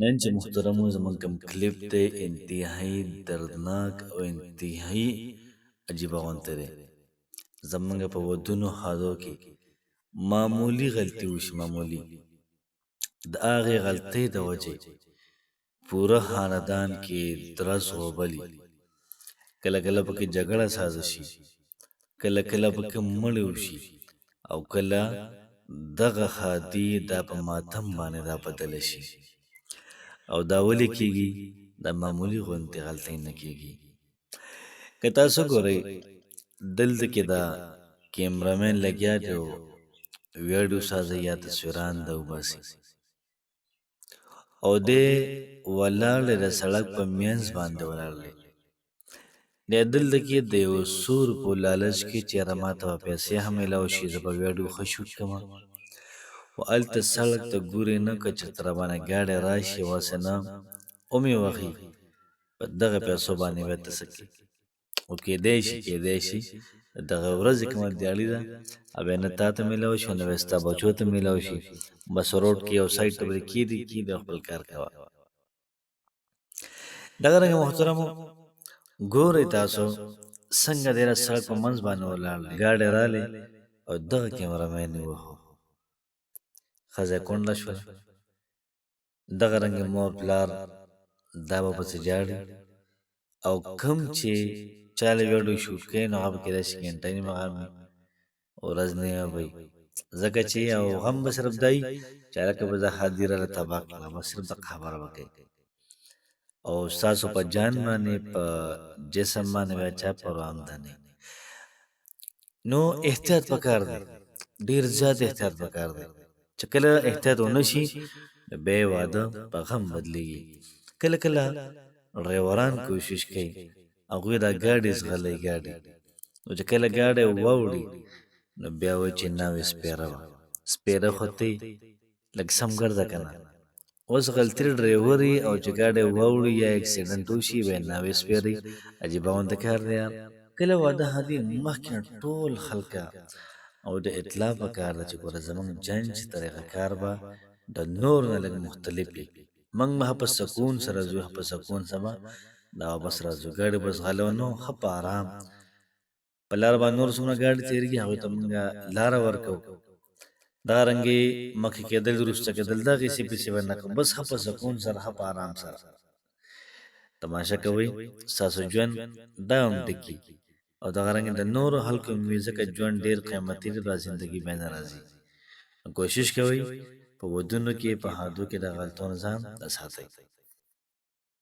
نن چې محترمو زمونږ کوم کلیپ دی انتهایی دردناک او انتهایی عجیبه غونته دی. زمونږ په ودونو ښادو کې معمولی غلطي وشي، معمولی د هغې غلطۍ د وجې پوره خاندان کې درز غوبلي، کله کله پکې جګړه سازه شي، کله کله پکې مړی وشي، او کله دغه ښادي دا په ماتم باندې دا بدله شي. او دا ولې کېږي؟ دا معمولي غوندې غلطۍ نه کېږي. که تاسو ګورئ دلته کې دا کیمرامین لګیا دی او ویډیو سازي یا تصویران د وباسي، او دی ولاړ دی د سړک په منځ باندې ولاړ دی. دی دلته کې د یو سور په لالچ کې چېرې ماته به پیسې هم میلاو شي، زه به ویډیو ښه شوټ کړمه، و هلته سړک ته ګورې نه که چېرته راباندې ګاډی راشي واسې نه ومې وهي، په دغه پیسو باندې بیا ته څه کړې. او کېدی شي د دغه ورځې کومه دیاړي ده او بیا نه تا ته میلاو شي او نه بیا ستا بچو ته میلاو شي، بس روډ کې یو سایډ ته به کېدي او خپل کار کوه. دغه رنګه محترمو ګورئ تاسو څنګه دی د سړک په منځ باندې ولاړ دی، ګاډی رالی او دغه کیمرامین یې وهو، ښځه کونډه شوه. دغه رنګې مور پلار دا به پسې جاړي، او کم چې چا له ویډیو شوټ کوي نو هغه به کېدای شي ګنټه نیمه غم وي، ورځ نیمه به وي، ځکه چې او غم به صرف دا وي چې هلکه به زه ښادي راله تباه کړله، بس صرف دغه خبره به کوي. او ستاسو په جان باندې په جسم باندې بیا چا پروا هم ده نه. نو احتیاط پکار دی، ډېر زیات احتیاط پکار دی. چې کله احتیاط ونه شي نو بیا یې واده په غم بدلېږي. کله کله ډریوران کوشش کوي هغوی دا ګاډي ځغلی ګاډي، نو چې کله ګاډی واوړي نو بیا وایي چې ناوې سپېره وه، سپېره خو ته لږ سم ګرځه که نه. اوس غلطي د ډریور یي او چې ګاډی واوړي یا اکسیډنټ وشي بیا ناوې سپېرئ، عجیبه غونته کار دی یار. کله واده هدي مخکې نه ټول خلکه او د اطلاع پکار ده چې ګوره زموږ جنج طریقه کار به د نور نه لږ مختلف وي، موږ به په سکون سره ځو، په سکون سره دا بس راځو، ګاډي به ځغلو نو ښه په ارام په لار باندې نور څومره ګاډي تېرېږي هغوی ته مونږ لاره ورکوو. دغه رنګې مخکې کېدل وروسته کېدل دغې سې پسې به نه کوو، بس ښه په سکون سره ښه په ارام سره تماشه کوئ، ستاسو ژوند دا هم ټکي. او دغه رنګې د نورو خلکو وي ځکه ژوند ډېر قیمتي دی، دا زندګي بیا نه راځي. کوشش کوئ په ودونو کې په ښادو کې د غلطیو نه ځان ساتئ.